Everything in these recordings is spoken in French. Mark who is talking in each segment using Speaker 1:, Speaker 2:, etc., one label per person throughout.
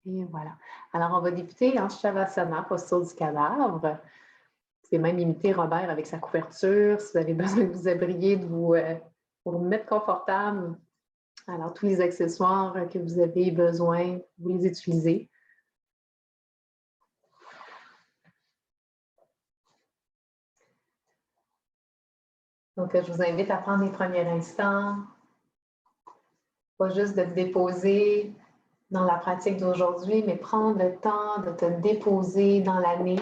Speaker 1: Et voilà. Alors, on va débuter en Shavasana, posture du cadavre. Vous pouvez même imiter Robert avec sa couverture. Si vous avez besoin de vous abrier, pour vous mettre confortable. Alors, tous les accessoires que vous avez besoin, vous les utilisez. Donc, je vous invite à prendre les premiers instants, pas juste de te déposer dans la pratique d'aujourd'hui, mais prendre le temps de te déposer dans l'année.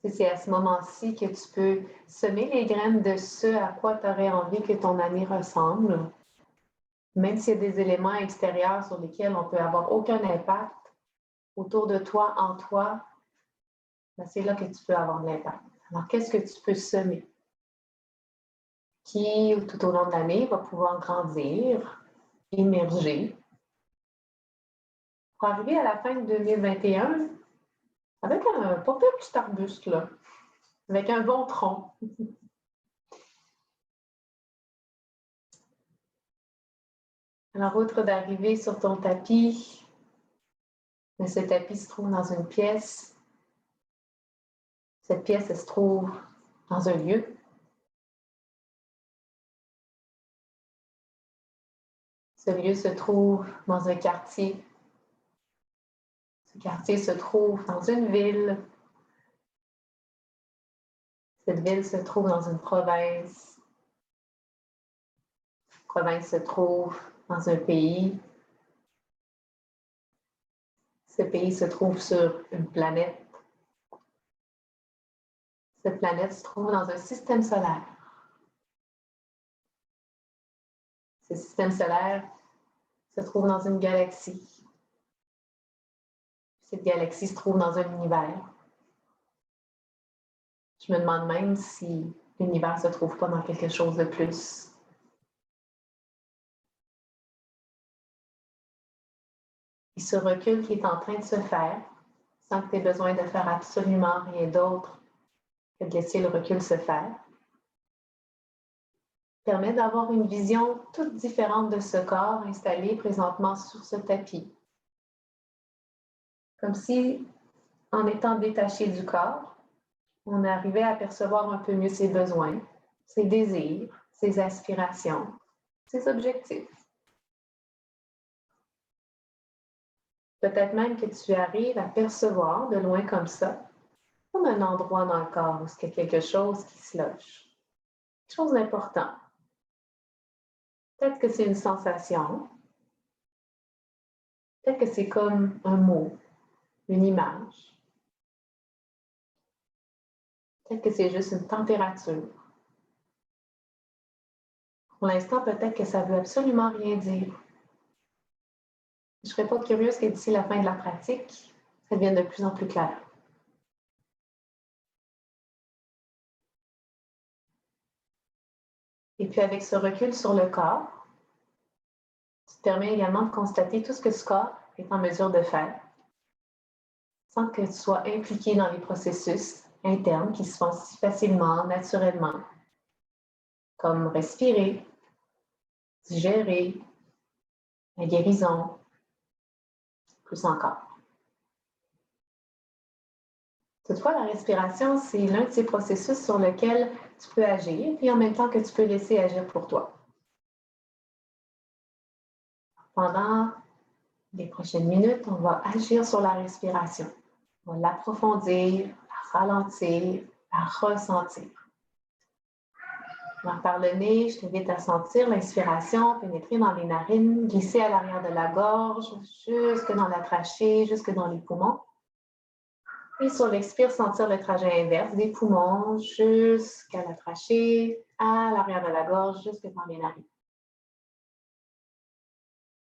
Speaker 1: C'est à ce moment-ci que tu peux semer les graines de ce à quoi tu aurais envie que ton année ressemble. Même s'il y a des éléments extérieurs sur lesquels on peut avoir aucun impact, autour de toi, en toi, ben c'est là que tu peux avoir de l'impact. Alors, qu'est-ce que tu peux semer? Qui, tout au long de l'année, va pouvoir grandir, émerger, pour arriver à la fin de 2021 avec un pas pire petit arbuste, là, avec un bon tronc. Alors, outre d'arriver sur ton tapis, mais ce tapis se trouve dans une pièce. Cette pièce, elle se trouve dans un lieu. Ce lieu se trouve dans un quartier. Ce quartier se trouve dans une ville. Cette ville se trouve dans une province. Cette province se trouve dans un pays. Ce pays se trouve sur une planète. Cette planète se trouve dans un système solaire. Ce système solaire se trouve dans une galaxie. Cette galaxie se trouve dans un univers. Je me demande même si l'univers ne se trouve pas dans quelque chose de plus. Et ce recul qui est en train de se faire, sans que tu aies besoin de faire absolument rien d'autre que de laisser le recul se faire, permet d'avoir une vision toute différente de ce corps installé présentement sur ce tapis. Comme si, en étant détaché du corps, on arrivait à percevoir un peu mieux ses besoins, ses désirs, ses aspirations, ses objectifs. Peut-être même que tu arrives à percevoir de loin comme ça, comme un endroit dans le corps où il y a quelque chose qui se loge. Quelque chose d'important. Peut-être que c'est une sensation. Peut-être que c'est comme un mot, une image. Peut-être que c'est juste une température. Pour l'instant, peut-être que ça ne veut absolument rien dire. Je ne serais pas curieuse que d'ici la fin de la pratique, ça devienne de plus en plus clair. Et puis avec ce recul sur le corps, tu te permets également de constater tout ce que ce corps est en mesure de faire, sans que tu sois impliqué dans les processus internes qui se font si facilement, naturellement, comme respirer, digérer, la guérison, plus encore. Toutefois, la respiration, c'est l'un de ces processus sur lequel tu peux agir, puis en même temps que tu peux laisser agir pour toi. Pendant les prochaines minutes, on va agir sur la respiration. On va l'approfondir, la ralentir, la ressentir. Alors, par le nez, je t'invite à sentir l'inspiration pénétrer dans les narines, glisser à l'arrière de la gorge, jusque dans la trachée, jusque dans les poumons. Et sur l'expire, sentir le trajet inverse des poumons jusqu'à la trachée, à l'arrière de la gorge, jusque dans les narines.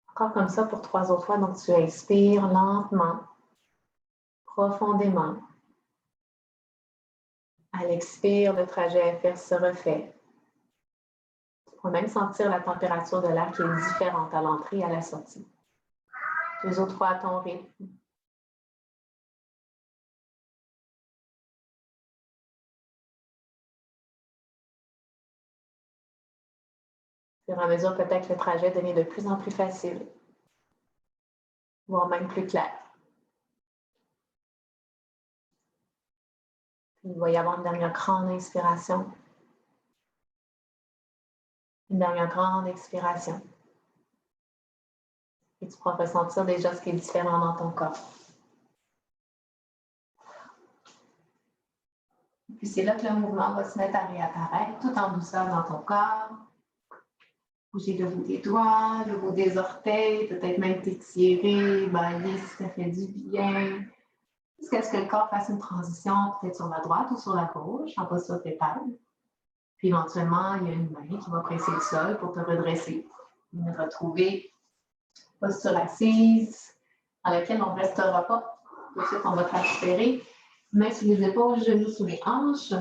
Speaker 1: Encore comme ça pour 3 autres fois. Donc, tu inspires lentement, profondément. À l'expire, le trajet inverse se refait. Tu peux même sentir la température de l'air qui est différente à l'entrée et à la sortie. 2 autres fois à ton rythme. Au fur et à mesure, peut-être le trajet devient de plus en plus facile, voire même plus clair. Puis, il va y avoir une dernière grande inspiration. Une dernière grande expiration. Et tu pourras ressentir déjà ce qui est différent dans ton corps. Puis c'est là que le mouvement va se mettre à réapparaître tout en douceur dans ton corps. Bouger le bout des doigts, le bout des orteils, peut-être même t'étirer, bailler si ça fait du bien. Jusqu'à ce que le corps fasse une transition peut-être sur la droite ou sur la gauche, en posture fétale. Puis éventuellement, il y a une main qui va presser le sol pour te redresser. Et retrouver posture assise, dans laquelle on ne restera pas. Tout de suite, on va transférer. Mains sous les épaules, genoux sous les hanches.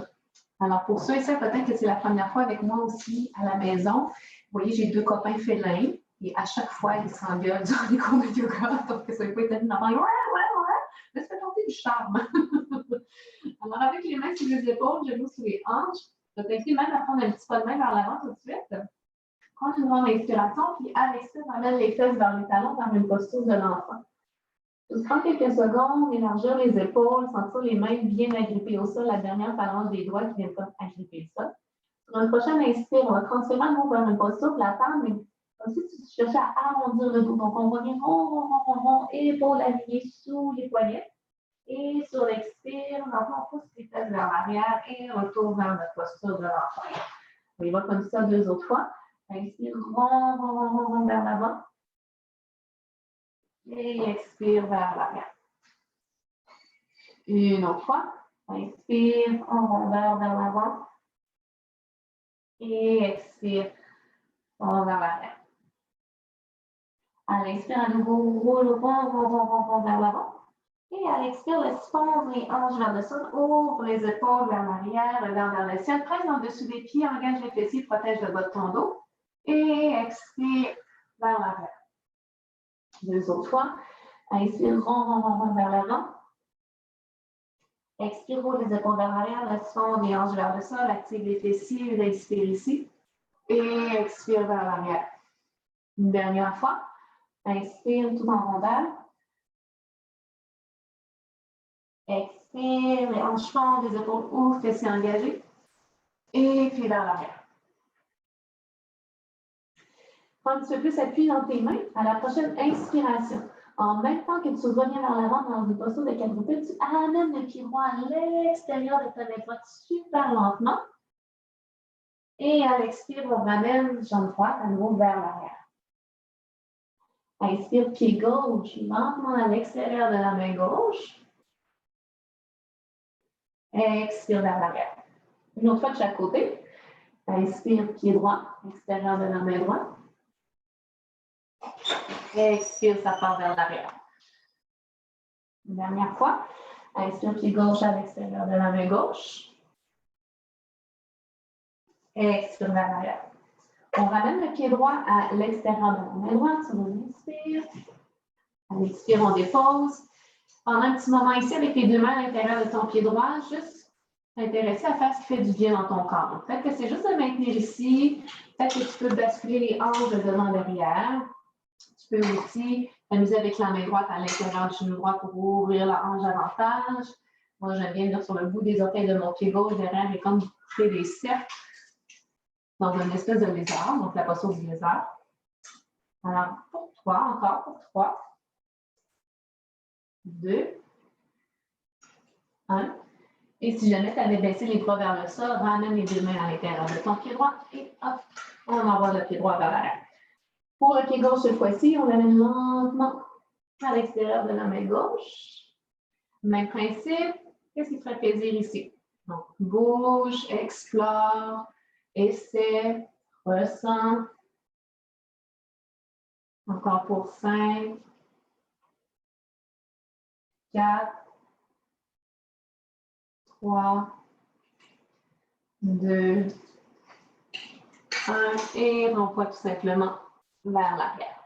Speaker 1: Alors, pour ceux et celles, peut-être que c'est la première fois avec moi aussi à la maison. Vous voyez, j'ai 2 copains félins et à chaque fois, ils s'engueulent durant les cours de yoga. Donc, ça ne peut pas être une affaire. Ouais. Mais ça fait partie du charme. Alors, avec les mains sous les épaules, genoux sous les hanches, je vais t'inviter même à prendre un petit pas de main vers l'avant tout de suite. Prendre une grande inspiration, puis à l'expiration, ramène les fesses vers les talons, vers une posture de l'enfant. Juste prendre quelques secondes, élargir les épaules, sentir les mains bien agrippées au sol, la dernière phalange des doigts qui viennent pas agripper le sol. Sur une prochaine inspire, on va transférer un mot vers une posture de la table, mais comme si tu cherchais à arrondir le dos. Donc, on revient rond, épaules alignées sous les poignets. Et sur l'expire, maintenant, on pousse les fesses vers l'arrière et retour vers notre posture de l'enfant. On y va comme ça 2 autres fois. Inspire, rond vers l'avant. Et expire vers l'arrière. Une autre fois. Inspire, en rondeur vers l'avant. Et expire, en vers l'arrière. À l'inspire, à nouveau, roule rond vers l'avant. Et à l'expire, laisse fondre les hanches vers le sol, ouvre les épaules vers l'arrière, regarde vers le ciel, presse en dessous des pieds, engage les fessiers, protège le bas de ton dos. Et expire vers l'arrière. 2 autres fois. Inspire, rond vers l'avant. Expire, roule les épaules vers l'arrière, laisse fondre les hanches vers le sol, active les fessiers, inspire ici. Et expire vers l'arrière. Une dernière fois. Inspire tout en rondeur. Expire, les hanches fondent, les épaules ouvrent, fessiers engagés. Et puis vers l'arrière. Prends un petit peu plus appui dans tes mains à la prochaine inspiration. En même temps que tu reviens vers l'avant dans une posture de quadrupède, tu amènes le pied droit à l'extérieur de ta main droite super lentement. Et à l'expire, on ramène jambe droite à nouveau vers l'arrière. Inspire, pied gauche, lentement à l'extérieur de la main gauche. Expire vers l'arrière. Une autre fois de chaque côté. Inspire, pied droit, extérieur de la main droite. Expire, ça part vers l'arrière. Une dernière fois. Inspire, pied gauche à l'extérieur de la main gauche. Expire vers l'arrière. On ramène le pied droit à l'extérieur de la main droite. On inspire. À l'expire, on dépose. Pendant un petit moment ici, avec les 2 mains à l'intérieur de ton pied droit, juste t'intéresser à faire ce qui fait du bien dans ton corps. Donc, peut-être que c'est juste de maintenir ici. Peut-être que tu peux basculer les hanches de devant derrière. Tu peux aussi t'amuser avec la main droite à l'intérieur du genou droit pour ouvrir la hanche davantage. Moi, j'aime bien venir sur le bout des orteils de mon pied gauche derrière et comme créer des cercles dans une espèce de lézard, donc la posture du lézard. Alors, pour 3, encore pour 3, 2, 1. Et si jamais tu avais baissé les bras vers le sol, ramène les 2 mains à l'intérieur de ton pied droit et hop, on envoie le pied droit vers l'arrière. Pour le pied gauche, cette fois-ci, on l'amène lentement à l'extérieur de la main gauche. Même principe, qu'est-ce qui te ferait plaisir ici? Donc, bouge, explore, essaie, ressens. Encore pour 5, 4, 3, 2, 1 et renvoie tout simplement vers l'arrière.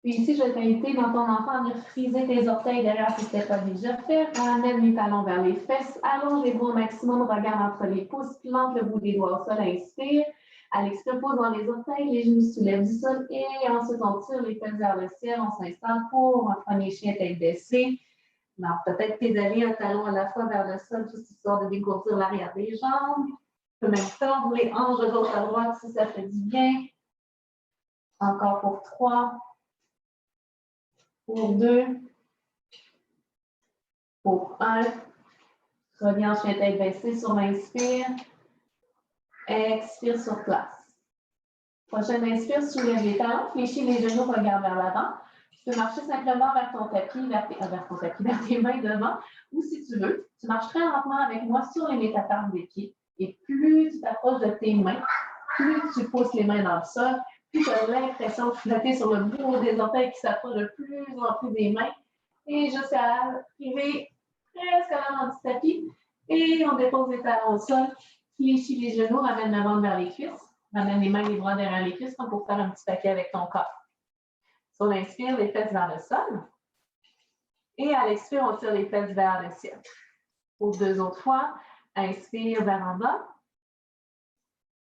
Speaker 1: Puis ici, je vais t'inviter dans ton enfant à venir friser tes orteils derrière si ce n'était pas déjà fait. Ramène les talons vers les fesses, allonge les bras au maximum, regarde entre les pouces, plante le bout des doigts au sol, inspire. À l'expire, pose dans les orteils, les genoux soulèvent du sol et ensuite on tire les fesses vers le ciel. On s'installe pour un premier chien tête baissée. Alors, peut-être pédaler un talon à la fois vers le sol, juste histoire de dégourdir l'arrière des jambes. On peut même tordre les hanches de gauche à droite si ça fait du bien. Encore pour 3. Pour 2. Pour 1. Reviens en chien tête baissée sur l'inspire. Expire sur place. Prochaine inspire, soulève les talons, fléchis les genoux, regarde vers l'avant. Tu peux marcher simplement vers ton tapis, vers tes mains devant, ou si tu veux, tu marches très lentement avec moi sur les métatarses des pieds. Et plus tu t'approches de tes mains, plus tu pousses les mains dans le sol, plus tu as l'impression de flotter sur le bout des orteils qui s'approchent de plus en plus des mains. Et jusqu'à arriver presque à l'avant du tapis. Et on dépose les talons au sol, fléchis les genoux, ramène le ventre vers les cuisses. Ramène les mains et les bras derrière les cuisses comme pour faire un petit paquet avec ton corps. Sur l'inspire, les fesses vers le sol. Et à l'expire, on tire les fesses vers le ciel. Pour 2 autres fois, inspire vers en bas.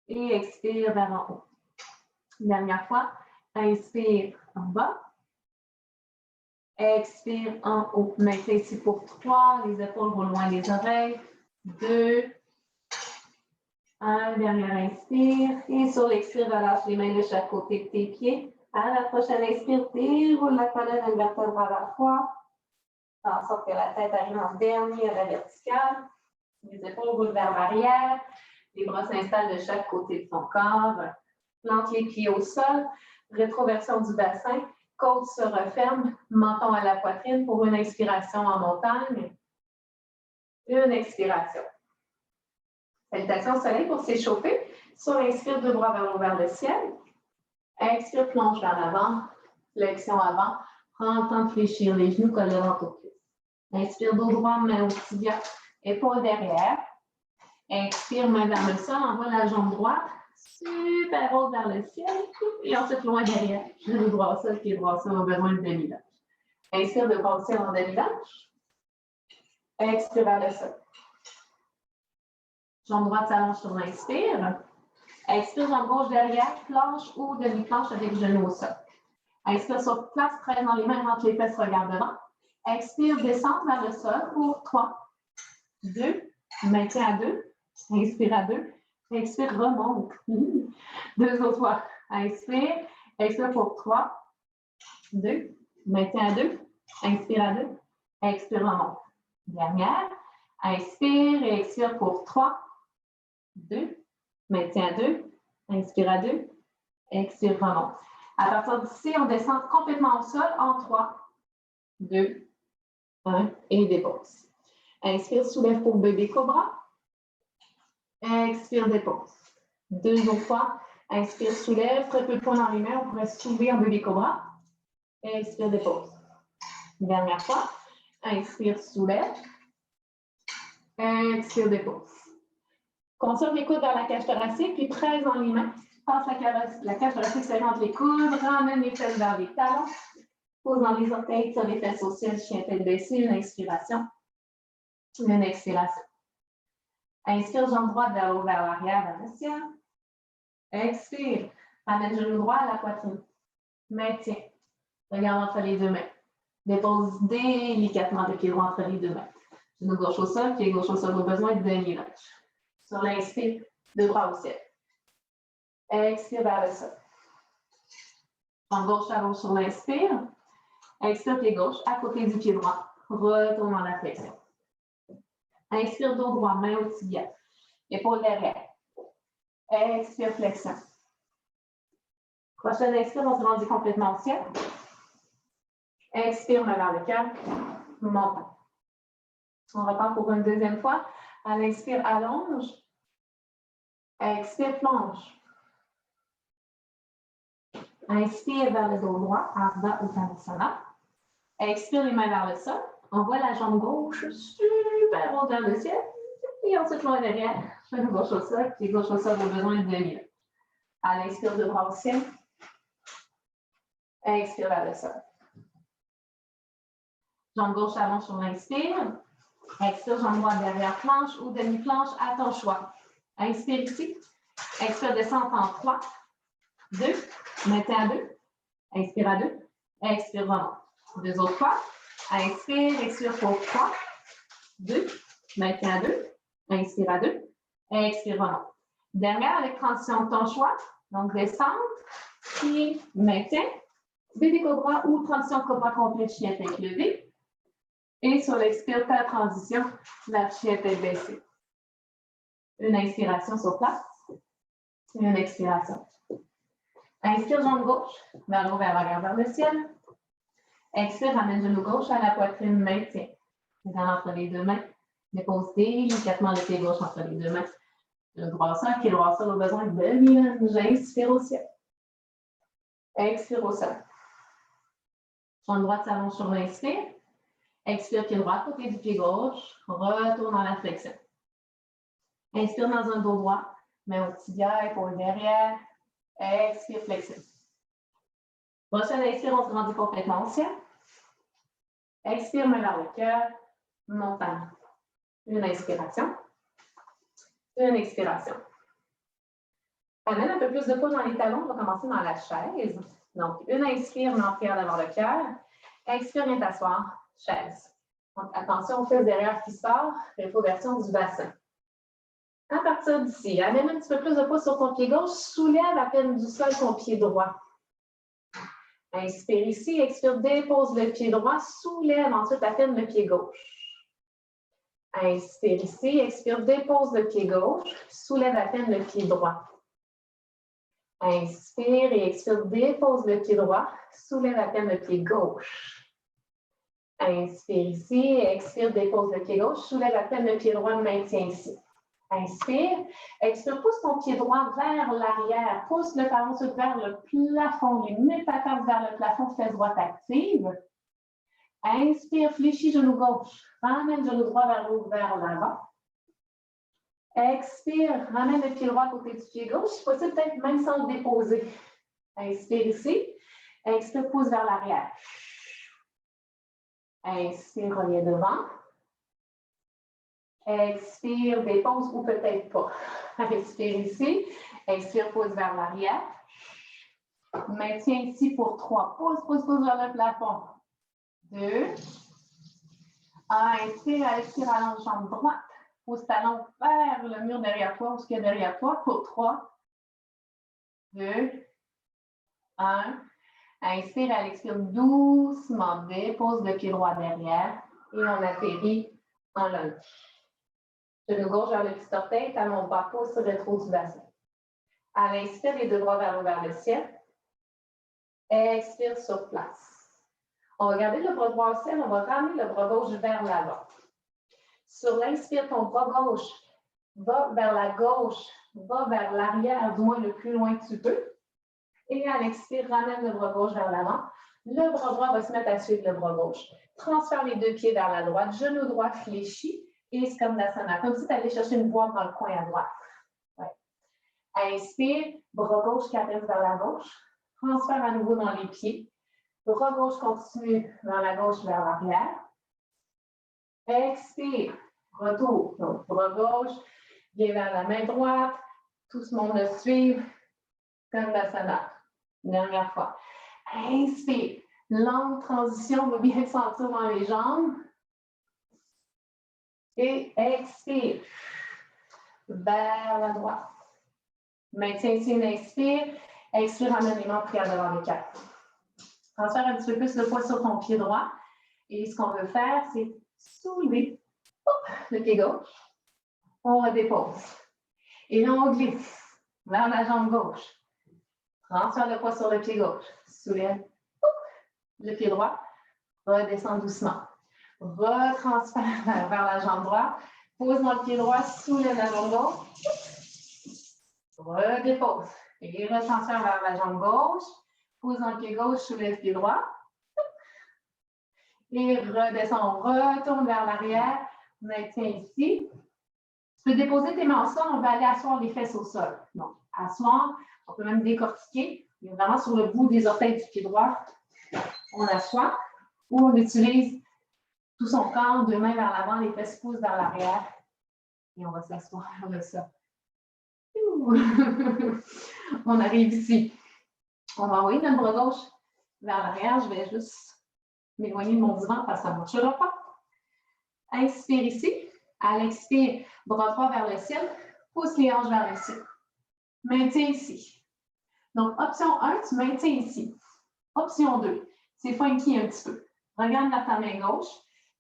Speaker 1: Et expire vers en haut. Dernière fois, inspire en bas. Expire en haut. Maintenant ici pour 3, les épaules vont loin des oreilles. 2. 1, dernier inspire. Et sur l'expire, relâche les mains de chaque côté de tes pieds. À la prochaine inspire, déroule la colonne une vertèbre à la fois. Fais en sorte que la tête arrive en dernier à la verticale. Les épaules roulent vers l'arrière. Les bras s'installent de chaque côté de ton corps. Plante les pieds au sol. Rétroversion du bassin. Côte se referme. Menton à la poitrine pour une inspiration en montagne. Une expiration. Salutation au soleil pour s'échauffer. Sur l'inspire, 2 bras vers le ciel. Expire, plonge vers l'avant. Flexion avant. Prends le temps de fléchir les genoux, colle le ventre aux cuisses. Inspire, dos droit, main au tibia, épaule derrière. Expire, main vers le sol, envoie la jambe droite. Super haute vers le ciel. Et ensuite, loin derrière. Genou droit au sol, pied droit au sol, on a besoin de demi-lâche. Inspire, de bras au ciel en demi-lâche. Expire vers le sol. Jambe droite s'allonge sur l'inspire. Expire, jambe gauche derrière, planche ou demi-planche avec genou au sol. Inspire sur place, presse dans les mains, rentre les fesses, regarde devant. Expire, descends vers le sol pour 3, 2, maintien à 2, inspire à 2, expire, remonte. 2 autres fois. Inspire, expire pour 3, 2, maintien à 2, inspire à 2, expire, remonte. Dernière, inspire et expire pour 3, 2, maintien à 2, inspire à 2, expire, remonte. À partir d'ici, on descend complètement au sol en 3, 2, 1 et dépose. Inspire, soulève pour bébé cobra. Expire, dépose. 2 autres fois. Inspire, soulève. Très peu de points dans les mains. On pourrait soulever en bébé cobra. Expire, dépose. Dernière fois. Inspire, soulève. Expire, dépose. Conserve les coudes vers la cage thoracique, puis presse dans les mains. Passe la cage thoracique serrée entre les coudes. Ramène les fesses vers les talons. Pose dans les orteils, tire les fesses au ciel, chien tête baissée, une inspiration. Une expiration. Inspire, jambe droite vers l'arrière, vers le ciel. Expire. Ramène genou droit à la poitrine. Maintiens. Regarde entre les 2 mains. Dépose délicatement le pied droit entre les 2 mains. Genou gauche au sol, pied gauche au sol, au besoin de demi-lâche. Sur l'inspire, 2 bras au ciel. Expire vers le sol. Jambe gauche à gauche sur l'inspire. Expire, pied gauche à côté du pied droit. Retourne dans la flexion. Inspire, dos droit, main au tibia. Épaule derrière. Expire, flexion. Prochaine expire, on se rendit complètement au ciel. Expire, main vers le cœur. Monte. On repart pour une deuxième fois. À l'inspire, allonge. Expire, plonge. Inspire vers le dos droit, Ardha Uttanasana. Expire les mains vers le sol. Envoie la jambe gauche super haut vers le ciel. Et ensuite, loin derrière, genou gauche au sol, pied gauche au sol, au besoin de demi. À l'inspire, 2 bras au ciel. Expire vers le sol. Jambe gauche allonge sur l'inspire. Expire, jambe droite derrière planche ou demi-planche à ton choix. Inspire ici. Expire, descente en 3, 2, maintien à 2, expire à 2, expire, remonte. Deux autres fois. Inspire, expire pour 3, 2, maintien à 2, inspire à 2, expire, remonte. Dernière avec transition de ton choix. Donc, descente, puis maintien, bébé cobra ou transition cobra complète, chien tête levée. Et sur l'expire, ta transition, la chien tête baissée. Une inspiration sur place. Une expiration. Inspire, jambe gauche, vers l'eau, vers l'arrière, vers le ciel. Expire, ramène genou gauche à la poitrine, maintien. Les entre les deux mains. Dépose délicatement le pied gauche entre les deux mains. Le droit sol, pied droit sol au besoin de l'image. Inspire au ciel. Expire au sol. Jambe droite s'allonge sur l'inspire. Expire, pied droit, côté du pied gauche. Retourne dans la flexion. Inspire dans un dos droit. Main au tibia, épaule derrière. Expire, flexion. Prochaine inspire, on se grandit complètement au ciel. Expire, main vers le cœur. Montagne. Une inspiration. Une expiration. Amène un peu plus de poids dans les talons. On va commencer dans la chaise. Donc, une inspire, main en prière devant le cœur. Expire, viens t'asseoir. Chaise. Donc, attention aux fesses derrière qui sort. Rétroversion du bassin. À partir d'ici, amène un petit peu plus de poids sur ton pied gauche. Soulève à peine du sol ton pied droit. Inspire ici. Expire, dépose le pied droit. Soulève ensuite à peine le pied gauche. Inspire ici, expire, dépose le pied gauche, soulève à peine le pied droit. Inspire et expire, dépose le pied droit, soulève à peine le pied gauche. Inspire ici, expire, dépose le pied gauche, soulève à peine le pied droit, maintient ici. Inspire, expire, pousse ton pied droit vers l'arrière, pousse le talon vers le plafond, mets ta tête vers le plafond, fesse droite active. Inspire, fléchis genou gauche, ramène genou droit vers l'avant. Expire, ramène le pied droit à côté du pied gauche, si possible peut-être même sans le déposer. Inspire ici, expire, pousse vers l'arrière. Inspire, reviens devant. Expire, dépose ou peut-être pas. Inspire ici, expire, pousse vers l'arrière. Maintiens ici pour 3. Pousse vers le plafond. 2. Inspire, expire, allonge jambe droite. Pousse talon vers le mur derrière toi ou ce qu'il y a derrière toi pour 3. 2. 1. Inspire, elle expire doucement. Dépose le pied droit derrière et on atterrit en lunge. Genou gauche vers le petit orteil, talon bas, pousse rétro du bassin. À l'inspire, les deux bras vers le ciel. Expire sur place. On va garder le bras droit au ciel, on va ramener le bras gauche vers l'avant. Sur l'inspire, ton bras gauche va vers la gauche, va vers l'arrière, du moins le plus loin que tu peux. Et à l'expire, ramène le bras gauche vers l'avant. Le bras droit va se mettre à suivre le bras gauche. Transfère les deux pieds vers la droite, genou droit fléchi et Skandasana, comme si tu allais chercher une boîte dans le coin à droite. Ouais. Inspire, bras gauche qui atterrit vers la gauche. Transfère à nouveau dans les pieds. Bras gauche continue vers la gauche, vers l'arrière. Expire, retour. Donc, bras gauche, vient vers la main droite. Tout ce monde le suit. Skandasana. Dernière fois. Inspire. Longue transition, on va bien sentir dans les jambes. Et expire. Vers la droite. Maintiens ici une inspire. Expire, ramène les mains en prière devant le cœur. Transfère un petit peu plus le poids sur ton pied droit. Et ce qu'on veut faire, c'est soulever le pied gauche. On redépose. Et là, on glisse vers la jambe gauche. Transfère le poids sur le pied gauche. Soulève le pied droit. Redescend doucement. Retransfère vers la jambe droite. Pose dans le pied droit. Soulève la jambe gauche. Redépose. Et retransfère vers la jambe gauche. Pose dans le pied gauche. Soulève le pied droit. Et redescend. Retourne vers l'arrière. Maintiens ici. Tu peux déposer tes mains au sol. On va aller asseoir les fesses au sol. Donc, asseoir. On peut même décortiquer. Mais vraiment sur le bout des orteils du pied droit. On assoit. Ou on utilise tout son corps, deux mains vers l'avant, les fesses poussent vers l'arrière. Et on va s'asseoir vers le sol. On arrive ici. On va envoyer notre bras gauche vers l'arrière. Je vais juste m'éloigner de mon divan parce que ça ne marchera pas. Inspire ici. À l'expire, bras droit vers le ciel. Pousse les hanches vers le ciel. Maintiens ici. Donc, option 1, tu maintiens ici. Option 2, c'est funky un petit peu. Regarde vers ta main gauche.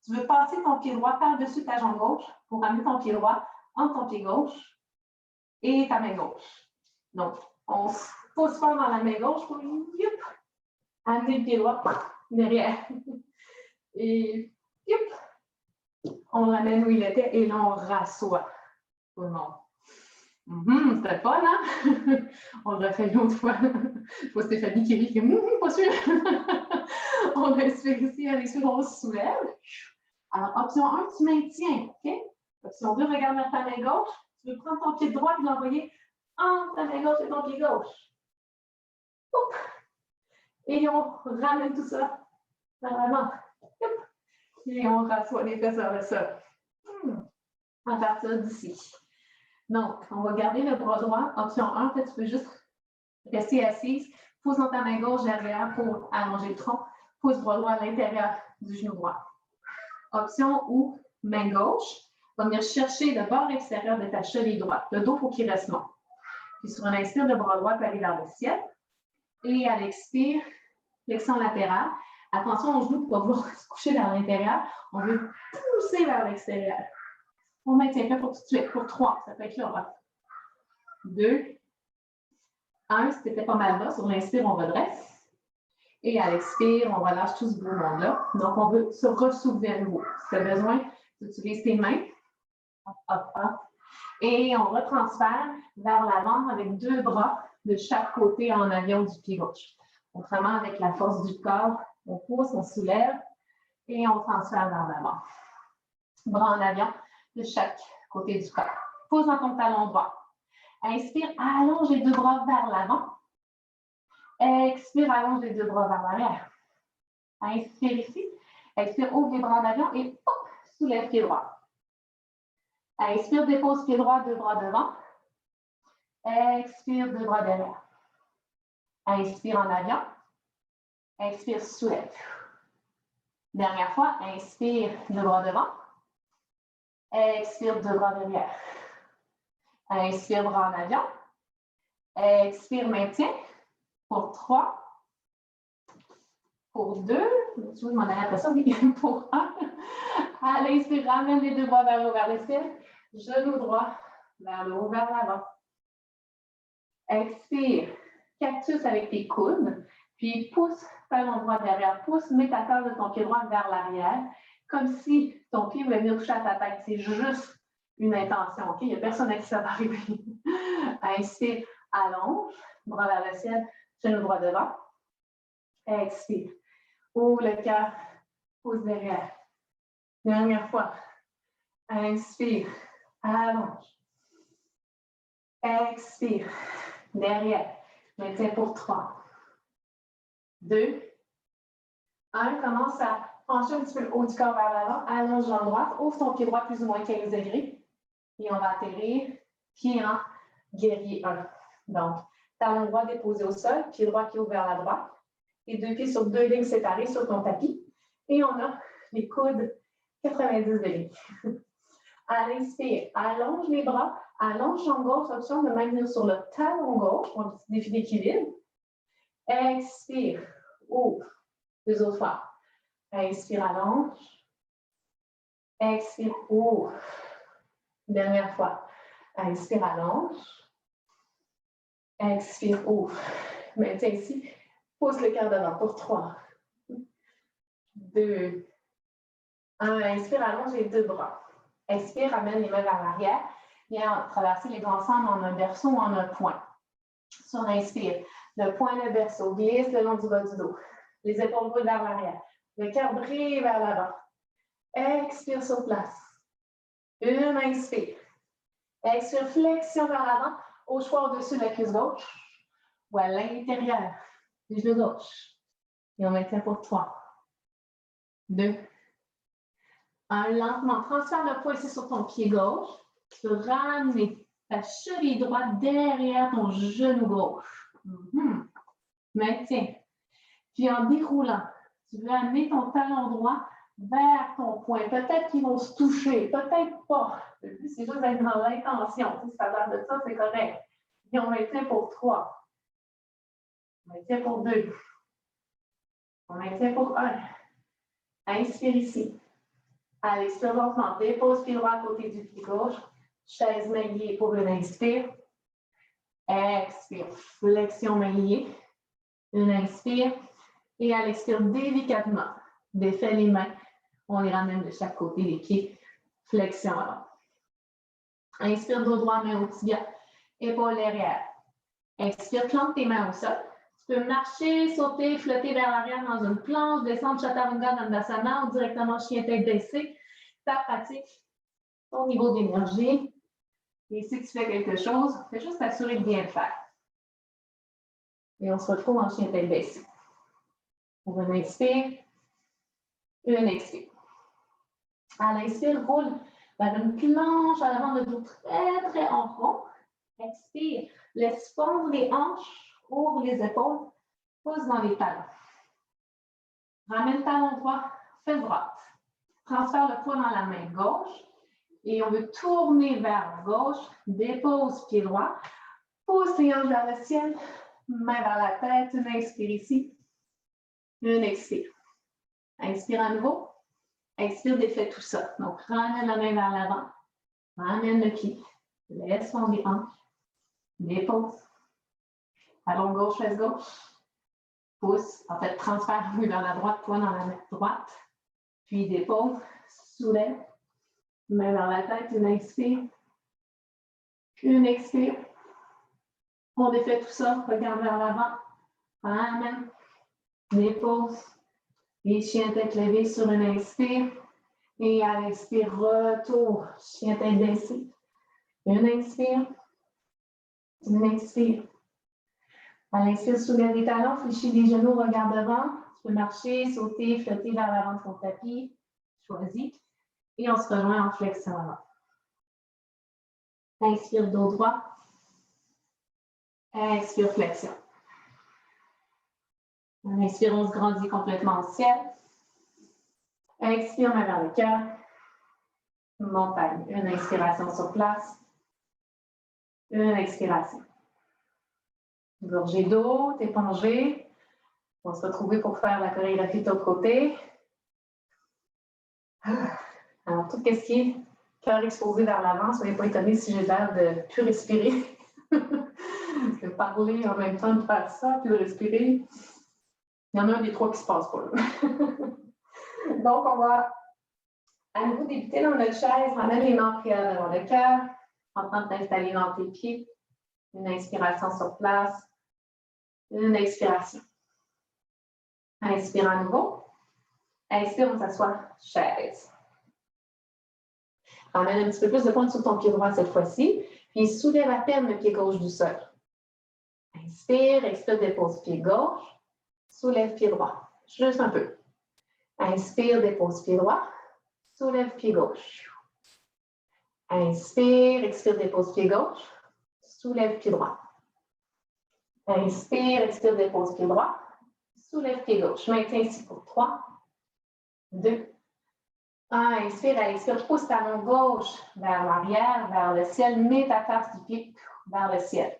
Speaker 1: Tu veux passer ton pied droit par-dessus ta jambe gauche pour amener ton pied droit entre ton pied gauche et ta main gauche. Donc, on se pousse fort dans la main gauche pour youp, amener le pied droit derrière. Et youp, on l'amène où il était et là, on rassoit tout le monde. C'était fun, hein? On le refait une autre fois. Je vois Stéphanie qui rit, pas sûr. On inspire ici, à l'expire, on se soulève. Alors, option 1, tu maintiens, OK? Option 2, regarde vers ta main gauche. Tu veux prendre ton pied droit et l'envoyer entre ta main gauche et ton pied gauche. Oup. Et on ramène tout ça vers l'avant. Et on rassoit les fesses vers le sol. À partir d'ici. Donc, on va garder le bras droit. Option 1, tu peux juste rester assise. Pouce dans ta main gauche derrière pour allonger le tronc. Pouce bras droit à l'intérieur du genou droit. Option où main gauche va venir chercher le bord extérieur de ta cheville droite. Le dos, il faut qu'il reste long. Puis sur un inspire, le bras droit peut aller vers le ciel. Et à l'expire, flexion latérale. Attention au genou pour pas vouloir se coucher vers l'intérieur. On veut pousser vers l'extérieur. On maintient pas pour tout de suite. Pour 3, ça peut être là. 2, 1, si tu étais pas mal bas, sur l'inspire, on redresse. Et à l'expire, on relâche tout ce beau monde-là. Donc, on veut se ressoulever à nouveau. Si tu as besoin, tu utilises tes mains. Hop, hop, hop. Et on retransfère vers l'avant avec 2 bras de chaque côté en avion du pied gauche. Autrement, avec la force du corps, on pousse, on soulève et on transfère vers l'avant. Bras en avion de chaque côté du corps. Pousse dans ton talon droit. Inspire, allonge les 2 bras vers l'avant. Expire, allonge les 2 bras vers l'arrière. Inspire ici. Expire, ouvre les bras en avion et hop, soulève pied droit. Inspire, dépose pied droit, 2 bras devant. Expire, 2 bras derrière. Inspire en avion. Expire, soulève. Dernière fois, inspire, 2 bras devant. Expire, 2 bras derrière. Inspire, bras en avion. Expire, maintien. Pour 3. Pour 2. Je m'en ai après ça, oui. Pour 1. À l'inspire, ramène les 2 bras vers le haut, vers le ciel. Genou droit vers le haut, vers l'avant. Expire. Cactus avec tes coudes. Puis pousse talon droit derrière. Pousse, mets ta tête de ton pied droit vers l'arrière. Comme si ton pied voulait venir toucher à ta tête. C'est juste une intention, OK? Il n'y a personne à qui ça va arriver. Inspire, allonge. Bras vers le ciel. Genou droit devant. Expire. Ouvre le cœur. Pousse derrière. Dernière fois. Inspire. Allonge. Expire. Derrière. Maintiens pour 3. 2. 1. Commence à pencher un petit peu le haut du corps vers l'avant. Allonge jambe droite. Ouvre ton pied droit plus ou moins 15 degrés. Et on va atterrir. Pied en guerrier 1. Donc, talon droit déposé au sol. Pied droit qui ouvre vers la droite. Et 2 pieds sur 2 lignes séparées sur ton tapis. Et on a les coudes 90 degrés. À l'inspire, allonge les bras, allonge jambe gauche, option de maintenir sur le talon gauche pour un petit défi d'équilibre. Expire, ouvre. 2 autres fois. Inspire, allonge. Expire, ouvre. Dernière fois. Inspire, allonge. Expire, ouvre. Maintiens ici. Pousse le cœur devant pour 3. 2. 1. Inspire, allonge les 2 bras. Expire, ramène les mains vers l'arrière. Viens traverser les doigts ensemble en un berceau ou en un point. Sur l'inspire, le point, le berceau, glisse le long du bas du dos. Les épaules roulent vers l'arrière. Le cœur brille vers l'avant. Expire sur place. Une inspire. Expire, flexion vers l'avant, au choix au-dessus de la cuisse gauche ou à l'intérieur du genou gauche. Et on maintient pour 3. 2. 1. Lentement, transfère le poids ici sur ton pied gauche. Tu peux ramener ta cheville droite derrière ton genou gauche. Maintiens. Puis en déroulant, tu veux amener ton talon droit vers ton poing. Peut-être qu'ils vont se toucher, peut-être pas. Le but, c'est juste d'être dans l'intention. Si ça a l'air de ça, c'est correct. Puis on maintient pour 3. On maintient pour 2. On maintient pour 1. Inspire ici. À l'expire lentement, dépose pied droit à côté du pied gauche. Chaise main liée pour une inspire. Expire. Flexion main liée. Une inspire. Et à l'expire, délicatement, défais les mains. On les ramène de chaque côté des pieds. Flexion avant. Inspire, dos droit, main au tibia. Épaule derrière. Expire, plante tes mains au sol. Tu peux marcher, sauter, flotter vers l'arrière dans une planche, descendre Chaturanga Dandasana ou directement chien tête baissée. Ta pratique, ton niveau d'énergie. Et si tu fais quelque chose, fais juste t'assurer de bien le faire. Et on se retrouve en chien tête baissée. Pour une inspire, une expire. À l'inspire, roule vers une planche à l'avant de dos très, très en rond. Expire, laisse fondre les hanches, ouvre les épaules, pousse dans les talons. Ramène talon droit, fesse droite. Transfère le poids dans la main gauche et on veut tourner vers la gauche, dépose pied droit, pousse les hanches vers le ciel, main vers la tête, une inspire ici, une expire. Inspire à nouveau, expire, défais tout ça. Donc, ramène la main vers l'avant, ramène le pied, laisse fondre les hanches, dépose. Talon gauche, fesse gauche, pousse, en fait, transfère vers la droite, poids dans la main droite, puis dépose, soulève, main vers la tête, une inspire, une expire. On défait tout ça, regarde vers l'avant, ramène, dépose, et chien tête levée sur une inspire, et à l'expire, retour, chien tête baissée, une inspire, une expire. À l'inspire, soulève les talons, fléchis les genoux, regarde devant. Tu peux marcher, sauter, flotter vers l'avant de ton tapis. Choisis. Et on se rejoint en flexion avant. Inspire, dos droit. Inspire, flexion. Inspire, on se grandit complètement au ciel. Expire, main vers le cœur. Montagne. Une inspiration sur place. Une expiration. Gorgée d'eau, t'éponger. On va se retrouver pour faire la chorégraphie de l'autre côté. Alors, tout ce qui est cœur exposé vers l'avant, soyez pas étonnés si j'ai l'air de plus respirer. De parler en même temps de faire ça, puis de respirer. Il y en a un des trois qui se passe pas. Donc, on va à nouveau débuter dans notre chaise. Ramène les mains en prière devant le cœur. En train de t'installer dans tes pieds. Une inspiration sur place. Une expiration. Inspire à nouveau. Inspire, on s'assoit, chaise. Ramène un petit peu plus de pointe sur ton pied droit cette fois-ci. Puis soulève à peine le pied gauche du sol. Inspire, expire, dépose pied gauche. Soulève pied droit. Juste un peu. Inspire, dépose pied droit. Soulève pied gauche. Inspire, expire, dépose pied gauche. Soulève pied droit. Inspire, expire, dépose pied droit. Soulève pied gauche. Maintiens ici pour 3, 2, 1. Inspire, à l'expire, pousse talon gauche vers l'arrière, vers le ciel. Mets ta face du pied vers le ciel.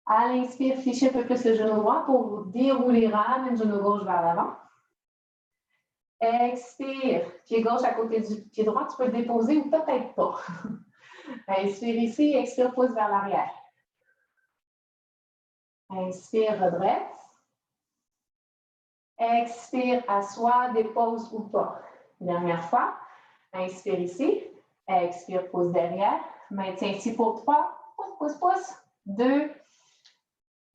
Speaker 1: À l'inspire, fléchis un peu plus le genou droit pour dérouler, ramène le genou gauche vers l'avant. Expire, pied gauche à côté du pied droit, tu peux le déposer ou peut-être pas. Inspire ici, expire, pousse vers l'arrière. Inspire, redresse. Expire, assois, dépose ou pas. Dernière fois. Inspire ici. Expire, pousse derrière. Maintiens ici pour 3. Pousse, pousse, pousse. 2.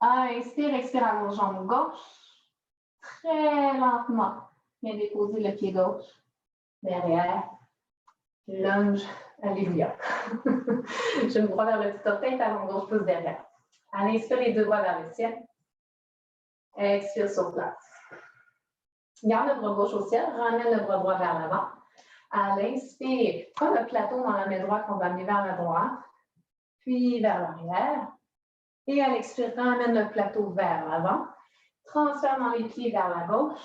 Speaker 1: 1. Inspire, expire à vos jambes gauche. Très lentement. Viens déposer le pied gauche. Derrière. Lunge. Alléluia. Je me crois vers le petit orteil, talon gauche, pousse derrière. À l'inspire, les deux doigts vers le ciel. Expire sur place. Garde le bras gauche au ciel, ramène le bras droit vers l'avant. À l'inspire, prends le plateau dans la main droite qu'on va amener vers la droite. puis vers l'arrière. Et à l'expire, ramène le plateau vers l'avant. Transfère dans les pieds vers la gauche.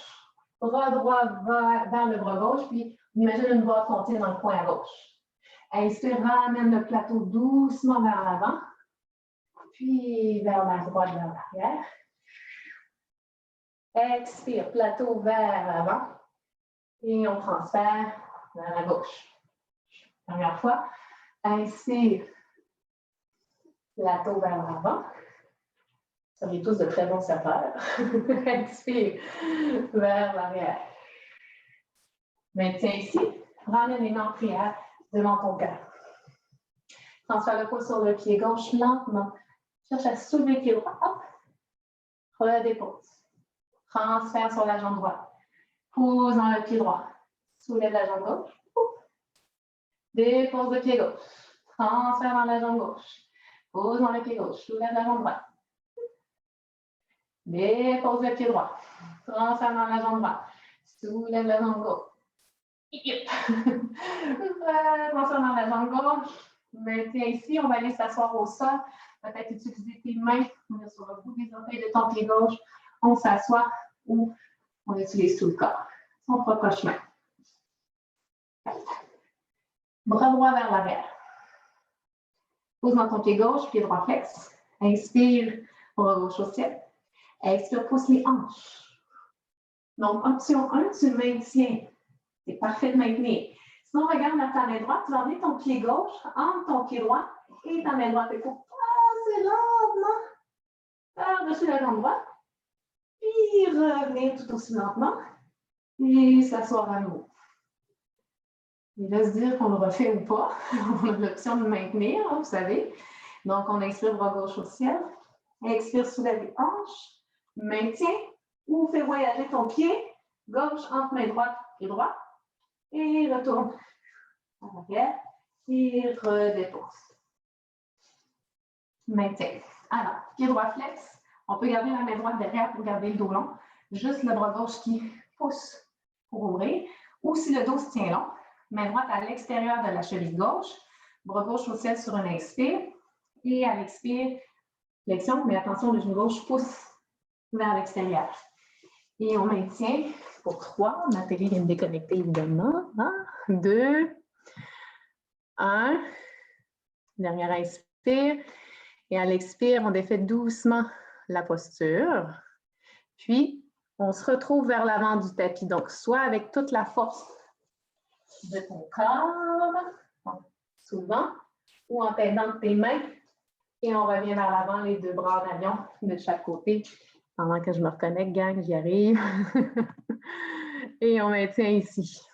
Speaker 1: Bras droit vers le bras gauche, puis imagine une boîte qu'on tient dans le coin à gauche. Inspire, ramène le plateau doucement vers l'avant, puis vers la droite, vers l'arrière. Expire, plateau vers l'avant, et on transfère vers la gauche. Première fois, inspire, plateau vers l'avant. Ça fait tous de très bons surfeurs. Expire vers l'arrière. Maintiens ici. Ramène les mains en prière devant ton cœur. Transfère le poids sur le pied gauche lentement. Cherche à soulever le pied droit. Hop. Redépose. Transfère sur la jambe droite. Pose dans le pied droit. Soulève la jambe gauche. Dépose le pied gauche. Transfère dans la jambe gauche. Pose dans le pied gauche. Soulève la jambe droite. Dépose le pied droit. Transfère dans la jambe droite. Soulève la jambe gauche. Transfère dans la jambe gauche. Maintiens ici. On va aller s'asseoir au sol. Peut-être utiliser tes mains. On est sur le bout des orteils de ton pied gauche. On s'assoit ou on utilise tout le corps. Son propre chemin. Bras droit vers l'arrière. Pose dans ton pied gauche, pied droit flex. Inspire, bras gauche au ciel. Expire, pousse les hanches. Donc, option 1, tu maintiens. C'est parfait de maintenir. Sinon, regarde à ta main droite, tu vas emmener ton pied gauche entre ton pied droit et ta main droite. Il faut passer lentement par-dessus la jambe droite. Puis revenir tout aussi lentement. Et s'asseoir à nouveau. Il va se dire qu'on le refait ou pas. On a l'option de maintenir, hein, vous savez. Donc, on inspire bras gauche au ciel. Expire, soulève les hanches. Maintiens ou fais voyager ton pied gauche entre main droite et droite. Et retourne en arrière. Et redépose. Maintiens. Alors, pied droit flex. On peut garder la main droite derrière pour garder le dos long. Juste le bras gauche qui pousse pour ouvrir. Ou si le dos se tient long, main droite à l'extérieur de la cheville gauche. Bras gauche au ciel sur un inspire. Et à l'expire, flexion, mais attention, le genou gauche pousse vers l'extérieur. Et on maintient pour 3. Ma télé vient de déconnecter évidemment. 2, 1. Dernière inspire. Et à l'expire, on défait doucement la posture. Puis, on se retrouve vers l'avant du tapis. Donc, soit avec toute la force de ton corps, souvent, ou en t'aidant tes mains. Et on revient vers l'avant, les deux bras en avion de chaque côté. Pendant que je me reconnecte, gang, j'y arrive. Et on maintient ici,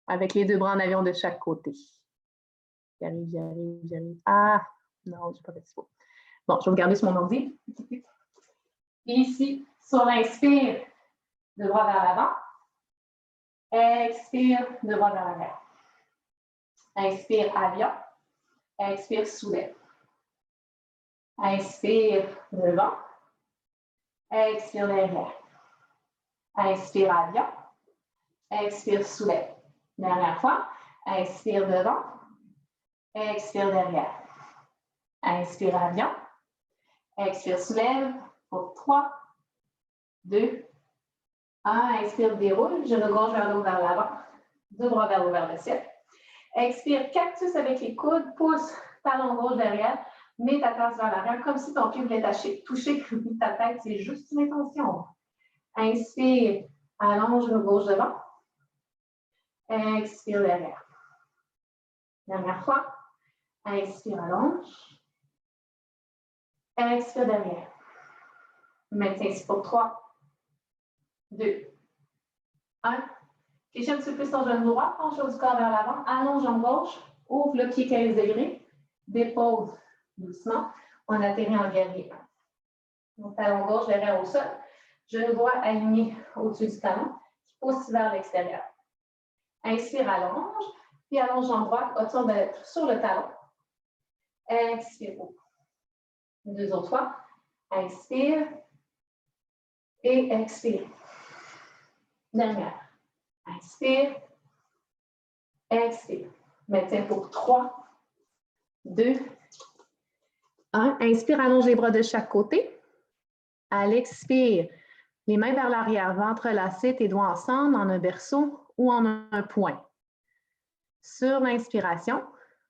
Speaker 1: avec les deux bras en avion de chaque côté. J'y arrive, j'y arrive, j'y arrive. Ah, non, je n'ai pas fait ce faux. Bon, je vais regarder sur mon ordi. Et ici, sur l'inspire, de bras vers l'avant. Expire, de bras vers l'arrière. Inspire, avion. Expire, soulève. Inspire, devant. Expire, derrière. Inspire, avion. Expire, soulève. Dernière fois. Inspire, devant. Expire, derrière. Inspire, avion. Expire, soulève. Pour 3, 2, 1. Inspire, déroule. Genou gauche vers l'eau, vers l'avant. Deux bras vers l'eau, vers le ciel. Expire, cactus avec les coudes. Pousse talon gauche derrière. Mets ta tasse vers l'arrière, comme si ton pied voulait toucher ta tête. C'est juste une intention. Inspire, allonge genou gauche devant. Expire derrière. Dernière fois. Inspire, allonge. Expire derrière. Maintiens ici pour 3, 2, 1. Fléchis un petit peu plus ton genou droit, penche du corps vers l'avant, allonge jambe gauche, ouvre le pied 15 degrés, dépose doucement, on atterrit en guerrier. Donc, talon gauche derrière au sol, genou droit aligné au-dessus du talon, qui pousse vers l'extérieur. Inspire, allonge, puis allonge jambe droite, autour sur le talon. Expire, ouvre. Deux autres fois. Inspire et expire. Dernière. Inspire, expire. Maintiens pour 3, 2, 1, inspire, allonge les bras de chaque côté. À l'expire, les mains vers l'arrière, ventre relâché, tes doigts ensemble en un berceau ou en un point. Sur l'inspiration,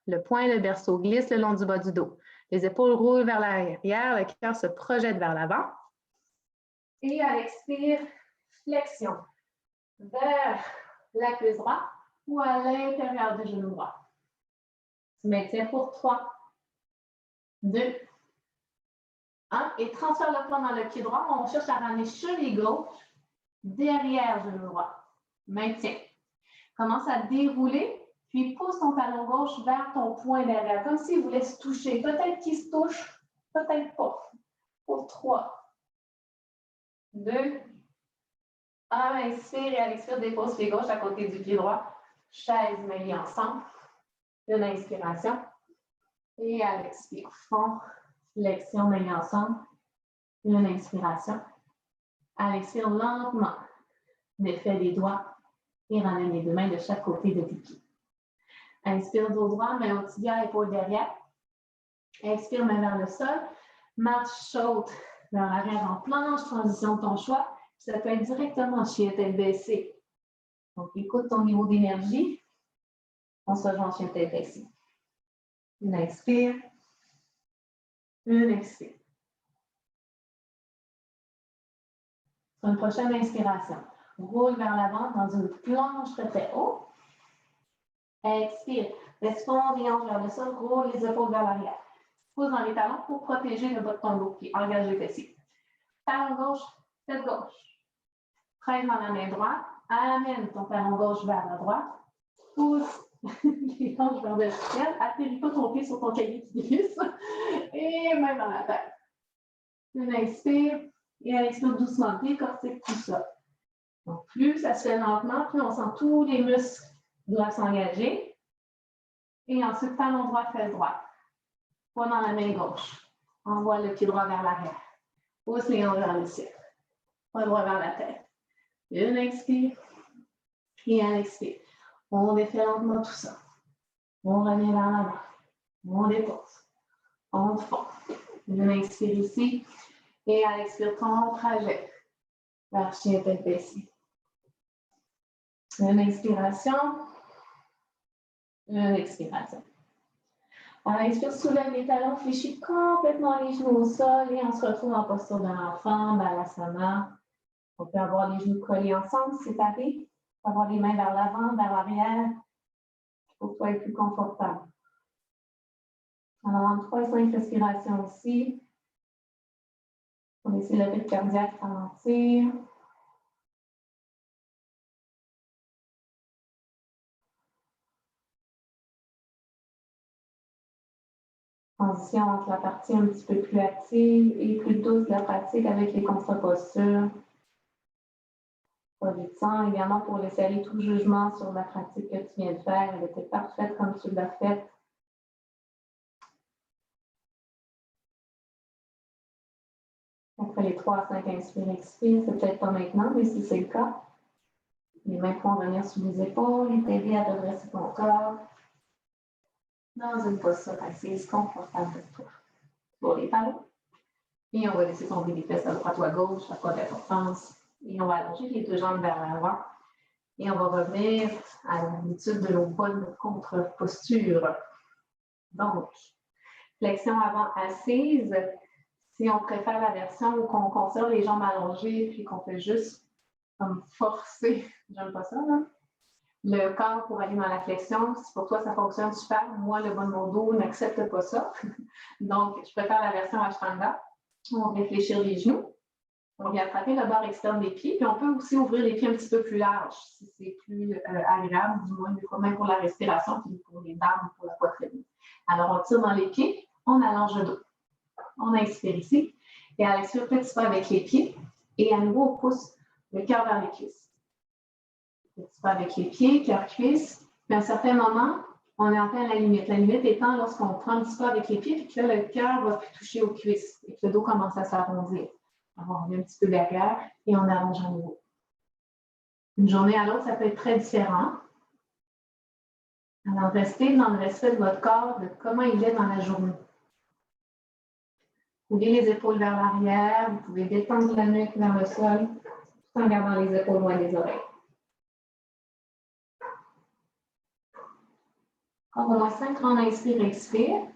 Speaker 1: le poing et le berceau glissent le long du bas du dos. Les épaules roulent vers l'arrière, le cœur se projette vers l'avant. Et à l'expire, flexion vers la cuisse droite ou à l'intérieur du genou droit. Tu maintiens pour 3, 2, 1 et transfère le poids dans le pied droit. On cherche à ramener cheville gauche derrière genou droit. Maintiens. Commence à dérouler, puis pousse ton talon gauche vers ton poing derrière, comme s'il voulait se toucher. Peut-être qu'il se touche, peut-être pas. Pour 3, 2, 1, inspire et à l'expire, dépose pied gauche à côté du pied droit. Chaise, mains liées ensemble. Une inspiration. Et à l'expire, fond, flexion, mains liées ensemble. Une inspiration. À l'expire, lentement, défais les doigts et ramène les deux mains de chaque côté de tes pieds. Inspire, dos droit, main au tibia, épaule derrière. Expire, main vers le sol. Marche chaude vers l'arrière en planche, transition de ton choix. Ça peut être directement chien tête baissée. Donc, écoute ton niveau d'énergie. On se rejoint en chien tête baissée. Une inspire. Une expire. Sur une prochaine inspiration, roule vers l'avant dans une planche très haut. Expire. Laisse tomber les hanches vers le sol, roule les épaules vers l'arrière. Pousse dans les talons pour protéger le bas de ton dos qui engage les fessiers. Talon gauche, tête gauche. Presse dans la main droite. Amène ton talon gauche vers la droite. Pousse les hanches vers le ciel. Atterris pas ton pied sur ton cahier qui glisse. Et main dans la tête. Une inspire. Et à l'expire doucement, décortique tout ça. Donc, plus ça se fait lentement, plus on sent tous les muscles doivent s'engager. Et ensuite, talon droit, fesse droite. Poids dans la main gauche. Envoie le pied droit vers l'arrière. Pousse les hanches vers le ciel. Poids droit vers la tête. Une expire. Et à l'expire. On défait lentement tout ça. On revient vers l'avant. On dépose. On fond. Une expire ici. Et à l'expire, ton trajet vers chien tête baissée. Une inspiration. Une expiration. À l'expire, soulève les talons, fléchis complètement les genoux au sol et on se retrouve en posture de l'enfant, balasana. On peut avoir les genoux collés ensemble, séparés. On peut avoir les mains vers l'avant, vers l'arrière, pour que tu sois plus confortable. Alors, en 3 et 5 respirations aussi. On laisse le rythme cardiaque ralentir. Transition entre la partie un petit peu plus active et plus douce de la pratique avec les contre-postures. Pas de temps, également pour laisser aller tout jugement sur la pratique que tu viens de faire. Elle était parfaite comme tu l'as faite. Après les 3 à 5 inspires, expires, c'est peut-être pas maintenant, mais si c'est le cas, les mains vont venir sous les épaules et t'aider à redresser ton corps dans une posture assise confortable pour toi. Pour les talons. Et on va laisser tomber les fesses à droite ou à gauche, à pas d'importance. Et on va allonger les deux jambes vers l'avant. Et on va revenir à l'habitude de nos bonnes contre-postures. Donc, flexion avant assise. Si on préfère la version où on conserve les jambes allongées puis qu'on fait juste comme forcer, j'aime pas ça, là, le corps pour aller dans la flexion, si pour toi ça fonctionne super, moi le bas de mon dos n'accepte pas ça. Donc, je préfère la version Ashtanga. On va réfléchir les genoux. On vient attraper le bord externe des pieds, puis on peut aussi ouvrir les pieds un petit peu plus larges, si c'est plus agréable, du moins, même pour la respiration, puis pour les dames, pour la poitrine. Alors, on tire dans les pieds, on allonge le dos. On inspire ici, et à l'expire, petit pas avec les pieds, et à nouveau, on pousse le cœur vers les cuisses. Petit pas avec les pieds, cœur-cuisse, puis à un certain moment, on est enfin à la limite. La limite étant lorsqu'on prend un petit pas avec les pieds, puis que là, le cœur va plus toucher aux cuisses, et que le dos commence à s'arrondir. Alors, on revient un petit peu derrière et on allonge à nouveau. Une journée à l'autre, ça peut être très différent. Alors, restez dans le respect de votre corps, de comment il est dans la journée. Roulez les épaules vers l'arrière. Vous pouvez détendre la nuque vers le sol tout en gardant les épaules loin des oreilles. Encore au moins 5 grands inspire, expire.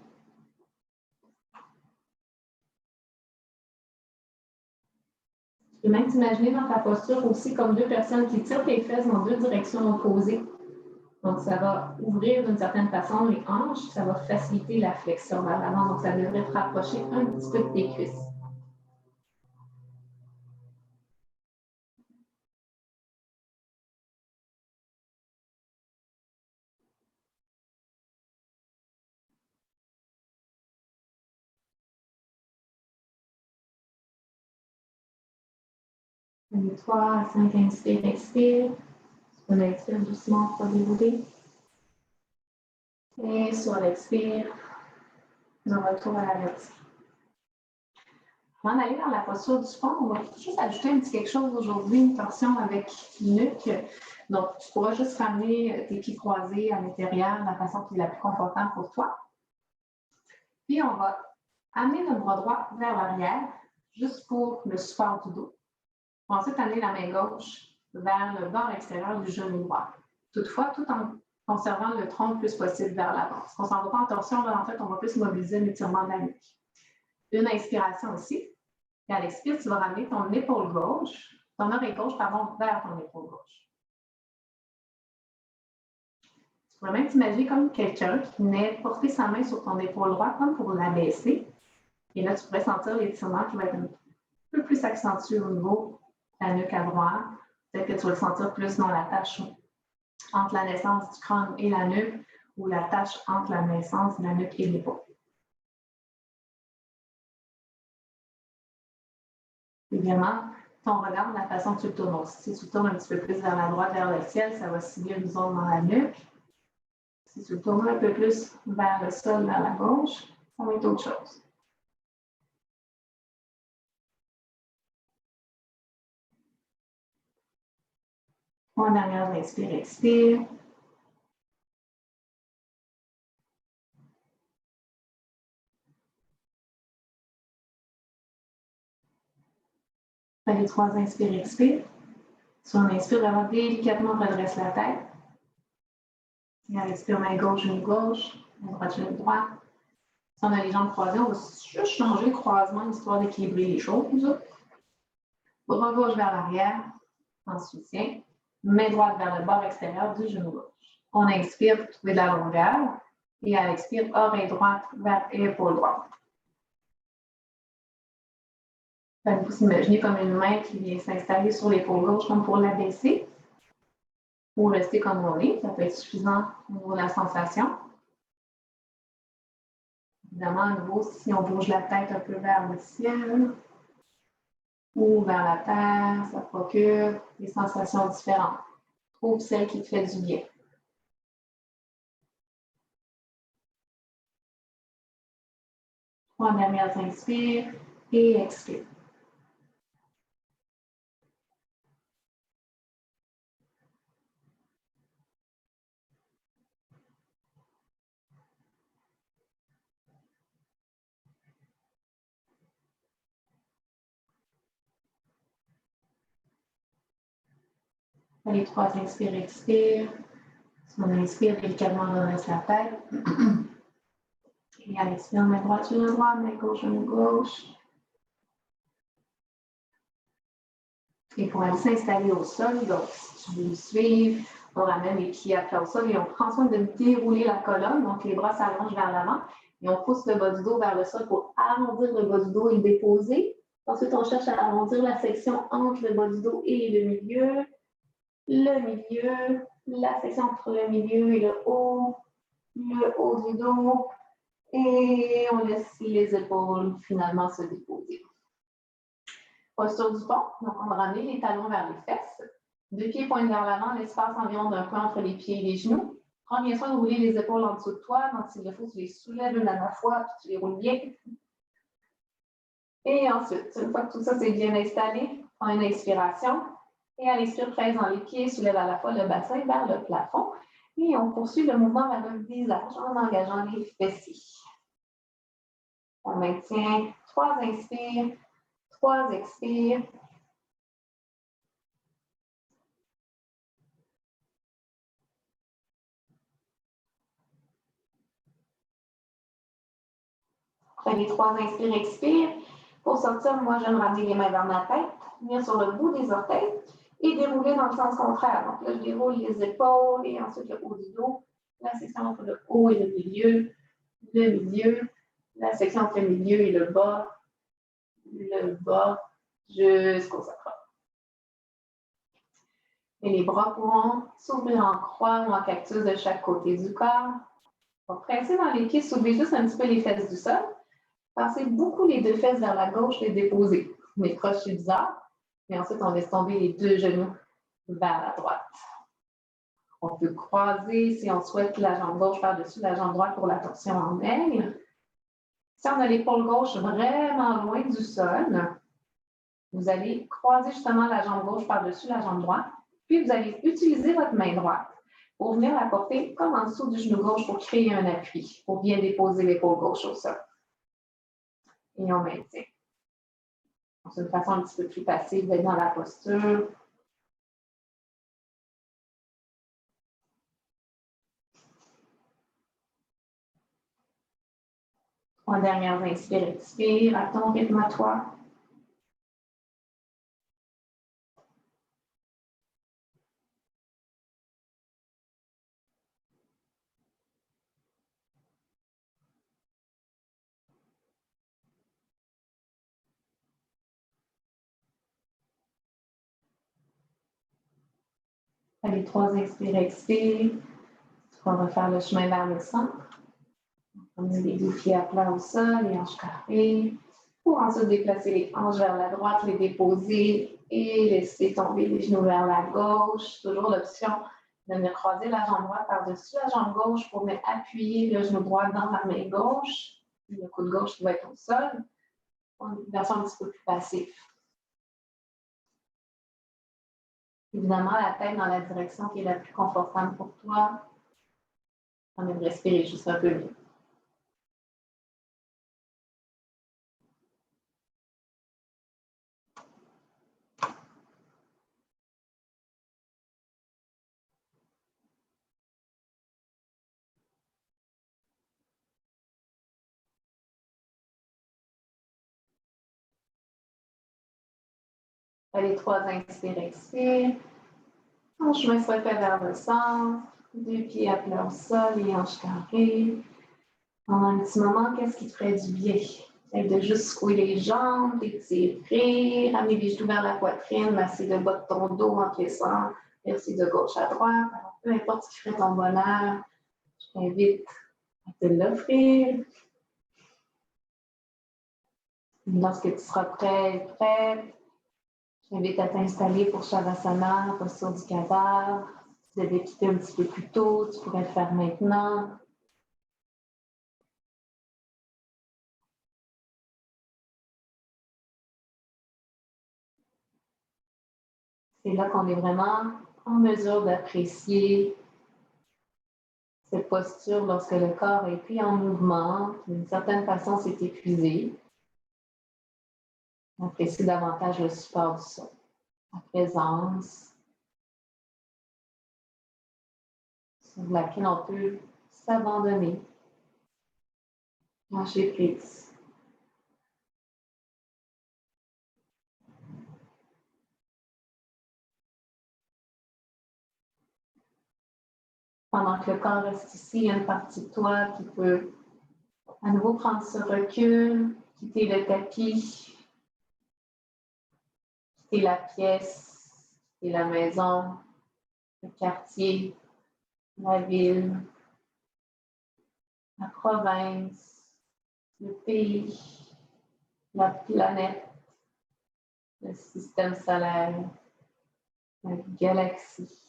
Speaker 1: Tu peux même t'imaginer dans ta posture aussi comme deux personnes qui tirent tes fesses dans deux directions opposées. Donc, ça va ouvrir d'une certaine façon les hanches, ça va faciliter la flexion vers l'avant. Donc, ça devrait te rapprocher un petit peu de tes cuisses. De 3 à 5 inspire, expire. On expire doucement pour dérouler. Et sur l'expire, on retourne à la verticale. Avant d'aller dans la posture du fond, on va juste ajouter un petit quelque chose aujourd'hui, une torsion avec nuque. Donc, tu pourras juste ramener tes pieds croisés à l'intérieur de la façon qui est la plus confortable pour toi. Puis, on va amener le bras droit vers l'arrière, juste pour le support du dos. On va ensuite amener la main gauche vers le bord extérieur du genou droit. Toutefois, tout en conservant le tronc le plus possible vers l'avant. Parce qu'on ne s'en va pas en torsion, là, en fait, on va plus mobiliser l'étirement de la nuque. Une inspiration aussi. Et à l'expire, tu vas ramener ton épaule gauche, ton oreille gauche, pardon, vers ton épaule gauche. Tu pourrais même t'imaginer comme quelqu'un qui venait porter sa main sur ton épaule droite, comme pour l'abaisser. Et là, tu pourrais sentir l'étirement qui va être un peu plus accentué au niveau de la nuque à droite. Peut-être que tu vas le sentir plus dans la tâche entre la naissance du crâne et la nuque, ou la tâche entre la naissance de la nuque et l'épaule. Évidemment, ton regard, de la façon que tu le tournes. Donc, si tu le tournes un petit peu plus vers la droite, vers le ciel, ça va cibler une zone dans la nuque. Si tu le tournes un peu plus vers le sol, vers la gauche, ça va être autre chose. En dernière, inspire, expire. Les 3 inspire, expire. Si on inspire, vraiment délicatement, redresse la tête. Et à l'expire, main gauche, genou gauche, main droite, genou droit. Si on a les jambes croisées, on va juste changer le croisement, histoire d'équilibrer les choses. Bras gauche vers l'arrière, en soutien. Main droite vers le bord extérieur du genou gauche. On inspire pour trouver de la longueur. Et à l'expire, oreille droite vers épaule droite. Vous imaginez comme une main qui vient s'installer sur l'épaule gauche comme pour l'abaisser. Ou rester comme on est, ça peut être suffisant au niveau de la sensation. Évidemment, à nouveau, si on bouge la tête un peu vers le ciel ou vers la terre, ça procure des sensations différentes. Trouve celle qui te fait du bien. En dernière, inspire et expire. Les 3 inspire, expire. Si on inspire, délicatement, on redresse la tête. Et à l'expire, main droite, genou droit, main gauche, genou gauche. Et pour aller s'installer au sol, donc si tu veux le suivre, on ramène les pieds à plat au sol et on prend soin de dérouler la colonne. Donc les bras s'allongent vers l'avant et on pousse le bas du dos vers le sol pour arrondir le bas du dos et le déposer. Ensuite, on cherche à arrondir la section entre le bas du dos et le milieu, la section entre le milieu et le haut du dos. Et on laisse les épaules finalement se déposer. Posture du pont, donc on va ramener les talons vers les fesses. 2 pieds pointent vers l'avant, l'espace environ d'un point entre les pieds et les genoux. Prends bien soin de rouler les épaules en dessous de toi. Donc, s'il le faut, tu les soulèves une à la fois, puis tu les roules bien. Et ensuite, une fois que tout ça c'est bien installé, prends une inspiration. Et à l'expire, presse dans les pieds, soulève à la fois le bassin vers le plafond. Et on poursuit le mouvement vers le visage en engageant les fessiers. On maintient 3 inspires, 3 expires. Après les 3 inspires, expires. Pour sortir, moi, j'aime ramener les mains vers ma tête, venir sur le bout des orteils et dérouler dans le sens contraire. Donc là, je déroule les épaules et ensuite le haut du dos. La section entre le haut et le milieu, la section entre le milieu et le bas, jusqu'au sacrum. Et les bras pourront s'ouvrir en croix ou en cactus de chaque côté du corps. On va presser dans les pieds, soulever juste un petit peu les fesses du sol. Passez beaucoup les 2 fesses vers la gauche, les déposer. Les croches sur le bizarre. Et ensuite, on laisse tomber les 2 genoux vers la droite. On peut croiser, si on souhaite, la jambe gauche par-dessus la jambe droite pour la torsion en aigle. Si on a l'épaule gauche vraiment loin du sol, vous allez croiser justement la jambe gauche par-dessus la jambe droite. Puis, vous allez utiliser votre main droite pour venir la porter comme en dessous du genou gauche pour créer un appui, pour bien déposer l'épaule gauche au sol. Et on maintient. C'est une façon un petit peu plus passive d'être dans la posture. En dernière inspire, expire à ton rythme à toi. Les 3 inspires, expire. On va refaire le chemin vers le centre. On met les 2 pieds à plat au sol, les hanches carrées. Pour ensuite déplacer les hanches vers la droite, les déposer et laisser tomber les genoux vers la gauche. Toujours l'option de venir croiser la jambe droite par-dessus la jambe gauche pour venir appuyer le genou droit dans la main gauche. Le coude gauche qui va être au sol. Une version un petit peu plus passive. Évidemment, la tête dans la direction qui est la plus confortable pour toi. On va respirer juste un peu mieux. Les 3 inspires, expire. En chemin se refait vers le centre. 2 pieds à plat au sol, les hanches carrées. Pendant un petit moment, qu'est-ce qui te ferait du bien? Peut-être de juste secouer les jambes, d'étirer, ramener les genoux vers la poitrine, masser le bas de ton dos en te laissant verser de gauche à droite. Alors, peu importe ce qui ferait ton bonheur, je t'invite à te l'offrir. Lorsque tu seras prêt, prête, je t'invite à t'installer pour Shavasana, posture du cadavre. Si tu devais quitter un petit peu plus tôt, tu pourrais le faire maintenant. C'est là qu'on est vraiment en mesure d'apprécier cette posture lorsque le corps est pris en mouvement, d'une certaine façon, s'est épuisé. On apprécie davantage le support du sol, la présence sur laquelle on peut s'abandonner, lâcher prise. Pendant que le corps reste ici, il y a une partie de toi qui peut à nouveau prendre ce recul, quitter le tapis, quitter la pièce, quitter la maison, le quartier, la ville, la province, le pays, la planète, le système solaire, la galaxie.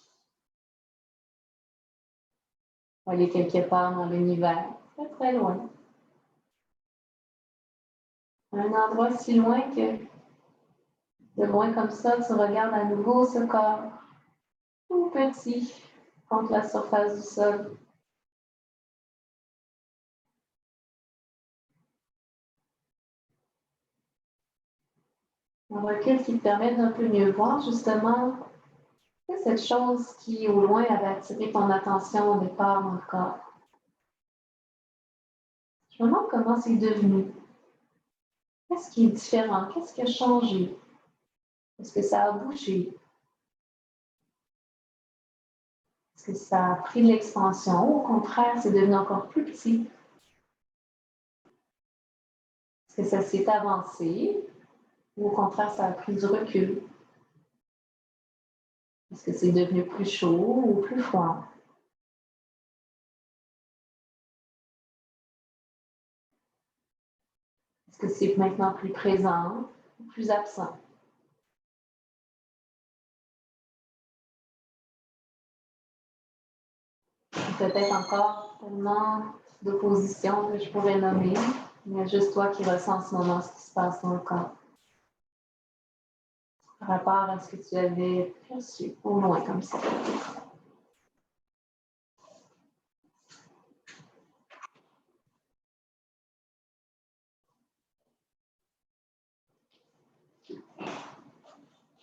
Speaker 1: Aller quelque part dans l'univers, très très loin. Un endroit si loin que de loin comme ça, tu regardes à nouveau ce corps tout petit contre la surface du sol. Un recul qui te permet d'un peu mieux voir justement cette chose qui au loin avait attiré ton attention au départ dans le corps. Je me demande comment c'est devenu. Qu'est-ce qui est différent? Qu'est-ce qui a changé? Est-ce que ça a bougé? Est-ce que ça a pris de l'expansion ou au contraire, c'est devenu encore plus petit? Est-ce que ça s'est avancé ou au contraire, ça a pris du recul? Est-ce que c'est devenu plus chaud ou plus froid? Est-ce que c'est maintenant plus présent ou plus absent? Peut-être encore tellement d'oppositions que je pourrais nommer, mais il y a juste toi qui ressens en ce moment ce qui se passe dans le corps. Par rapport à ce que tu avais perçu au loin comme ça.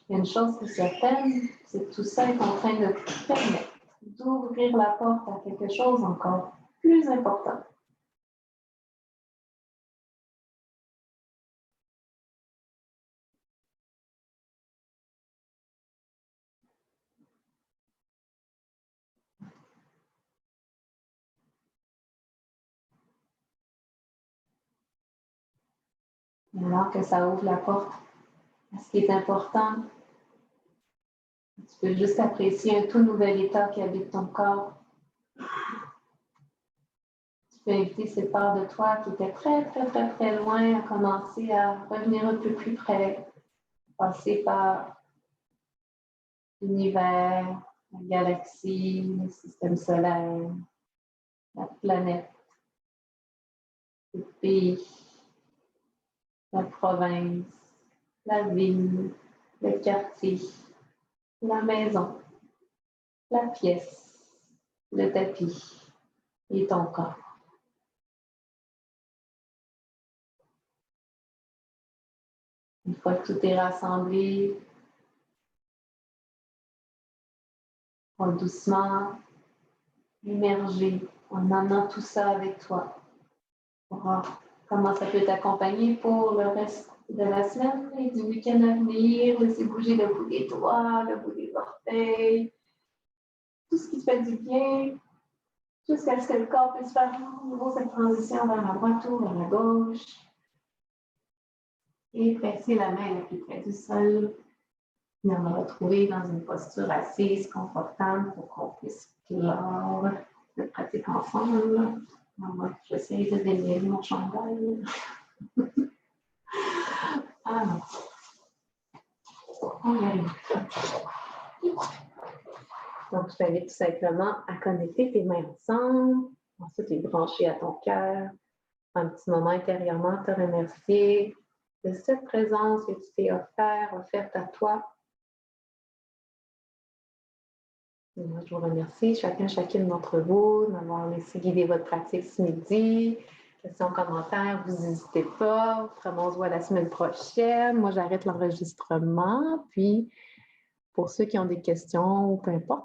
Speaker 1: Il y a une chose qui est certaine, c'est que tout ça est en train de te permettre d'ouvrir la porte à quelque chose encore plus important. Alors que ça ouvre la porte à ce qui est important, tu peux juste apprécier un tout nouvel état qui habite ton corps. Tu peux inviter cette part de toi qui était très, très, très, très loin à commencer à revenir un peu plus près, passer par l'univers, la galaxie, le système solaire, la planète, le pays, la province, la ville, le quartier, la maison, la pièce, le tapis et ton corps. Une fois que tout est rassemblé, on va doucement émerger en amenant tout ça avec toi. Pour voir comment ça peut t'accompagner pour le reste de la semaine et du week-end à venir. Laisser bouger le bout des doigts, le bout des orteils, tout ce qui te fait du bien, jusqu'à ce que le corps puisse faire à nouveau cette transition vers la droite ou vers la gauche. Et presser la main la plus près du sol. Et on va retrouver dans une posture assise, confortable pour qu'on puisse clore cette pratique ensemble. J'essaie de délier mon chandail. Ah non. On y arrive. Donc, je t'invite tout simplement à connecter tes mains ensemble. Ensuite, les brancher à ton cœur. Un petit moment intérieurement, te remercier de cette présence que tu t'es offerte à toi. Et moi, je vous remercie, chacune d'entre vous, de m'avoir laissé guider votre pratique ce midi. Questions, commentaires, vous n'hésitez pas. Vraiment, on se voit la semaine prochaine. Moi, j'arrête l'enregistrement. Puis, pour ceux qui ont des questions, peu importe,